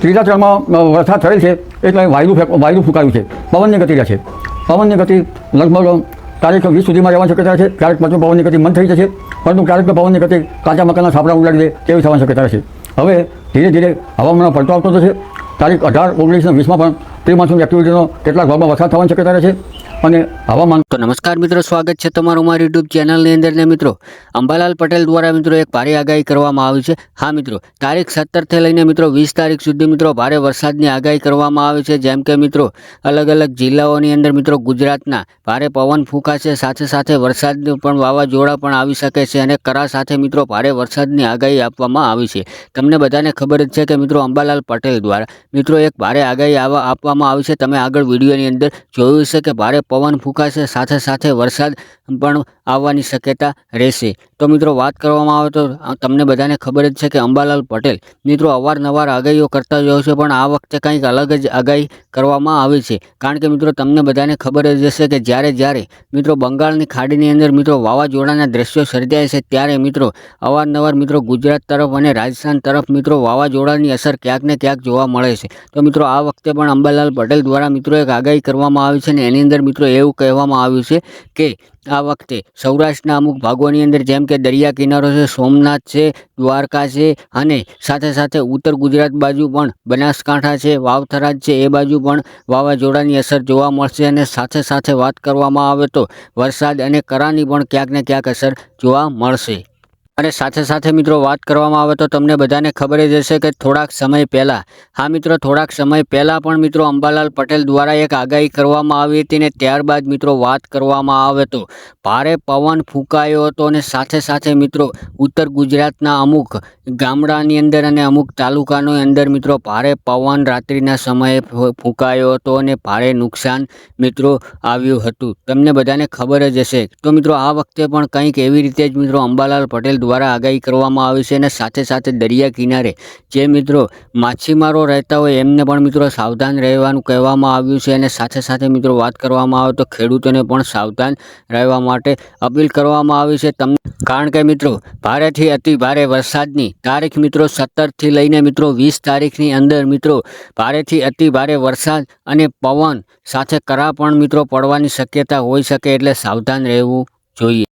ત્રીજા ચરણમાં વરસાદ થયેલ છે એટલે વાયુ ફૂંકાયું છે, પવનની ગતિ રહેશે. પવનની ગતિ લગભગ તારીખ 20 સુધીમાં રહેવાની શક્યતા છે. ક્યારેક પાછું પવનની ગતિ મંદ થઈ જશે, પરંતુ ક્યારેક પવનની ગતિ કાચા મકાનના છાપરા ઉડાડી દે તેવી થવાની શક્યતા છે. હવે ધીરે ધીરે હવામાનમાં પલટો આવતો જશે. તારીખ 18, 19 અને 20માં પણ પ્રી મોન્સૂન એક્ટિવિટીનો કેટલાક ભાગમાં વરસાદ થવાની શક્યતા રહે છે. અને હવામાન તો નમસ્કાર મિત્રો, સ્વાગત છે તમારું મારી યુટ્યુબ ચેનલની અંદર. ને મિત્રો, અંબાલાલ પટેલ દ્વારા મિત્રો એક ભારે આગાહી કરવામાં આવી છે. હા મિત્રો, તારીખ 17થી લઈને મિત્રો 20 તારીખ સુધી મિત્રો ભારે વરસાદની આગાહી કરવામાં આવી છે. જેમ કે મિત્રો અલગ અલગ જિલ્લાઓની અંદર મિત્રો ગુજરાતના ભારે પવન ફૂંકાશે, સાથે સાથે વરસાદનું પણ વાવાઝોડા પણ આવી શકે છે અને કરા સાથે મિત્રો ભારે વરસાદની આગાહી આપવામાં આવી છે. તમને બધાને ખબર જ છે કે મિત્રો અંબાલાલ પટેલ દ્વારા મિત્રો એક ભારે આગાહી આપવામાં આવી છે. તમે આગળ વિડીયોની અંદર જોયું છે કે ભારે પવન ફૂંકાશે, સાથે સાથે વરસાદ પણ આવવાની શક્યતા રહેશે. તો મિત્રો વાત કરવામાં આવે તો તમને બધાને ખબર જ છે કે અંબાલાલ પટેલ મિત્રો અવારનવાર આગાહીઓ કરતા જ હોય છે, પણ આ વખતે કંઈક અલગ જ આગાહી કરવામાં આવી છે. કારણ કે મિત્રો તમને બધાને ખબર જ હશે કે જ્યારે મિત્રો બંગાળની ખાડીની અંદર મિત્રો વાવાઝોડાના દ્રશ્યો સર્જાય છે, ત્યારે મિત્રો અવારનવાર મિત્રો ગુજરાત તરફ અને રાજસ્થાન તરફ મિત્રો વાવાઝોડાની અસર ક્યાંક ને ક્યાંક જોવા મળે છે. તો મિત્રો આ વખતે પણ અંબાલાલ પટેલ દ્વારા મિત્રો એક આગાહી કરવામાં આવી છે, અને એની અંદર મિત્રો એવું કહેવામાં આવ્યું છે કે આ વખતે સૌરાષ્ટ્રના અમુક ભાગોની અંદર જેમ કે દરિયા કિનારો છે, સોમનાથ છે, દ્વારકા છે, અને સાથે સાથે ઉત્તર ગુજરાત બાજુ પણ બનાસકાંઠા છે, વાવથરા છે, એ બાજુ પણ વાવાઝોડાની અસર જોવા મળશે. અને સાથે સાથે વાત કરવામાં આવે તો વરસાદ અને કરાની પણ ક્યાંક ને ક્યાંક અસર જોવા મળશે. અને સાથે સાથે મિત્રો વાત કરવામાં આવે તો તમને બધાને ખબર જ હશે કે થોડાક સમય પહેલાં, હા મિત્રો થોડાક સમય પહેલાં પણ મિત્રો અંબાલાલ પટેલ દ્વારા એક આગાહી કરવામાં આવી હતી, ને ત્યારબાદ મિત્રો વાત કરવામાં આવે તો ભારે પવન ફૂંકાયો હતો. અને સાથે સાથે મિત્રો ઉત્તર ગુજરાતના અમુક ગામડાની અંદર અને અમુક તાલુકાની અંદર મિત્રો ભારે પવન રાત્રિના સમયે ફૂંકાયો હતો અને ભારે નુકસાન મિત્રો આવ્યું હતું. તમને બધાને ખબર જ હશે. તો મિત્રો આ વખતે પણ કંઈક એવી રીતે જ મિત્રો અંબાલાલ પટેલ દ્વારા આગાહી કરવામાં આવી છે. અને સાથે સાથે દરિયા કિનારે જે મિત્રો માછીમારો રહેતા હોય એમને પણ મિત્રો સાવધાન રહેવાનું કહેવામાં આવ્યું છે. અને સાથે સાથે મિત્રો વાત કરવામાં આવે તો ખેડૂતોને પણ સાવધાન રહેવા માટે અપીલ કરવામાં આવી છે. કારણ કે મિત્રો ભારેથી અતિ ભારે વરસાદની તારીખ મિત્રો 17થી લઈને મિત્રો 20 તારીખની અંદર મિત્રો ભારેથી અતિ ભારે વરસાદ અને પવન સાથે કરા પણ મિત્રો પડવાની શક્યતા હોઈ શકે, એટલે સાવધાન રહેવું જોઈએ.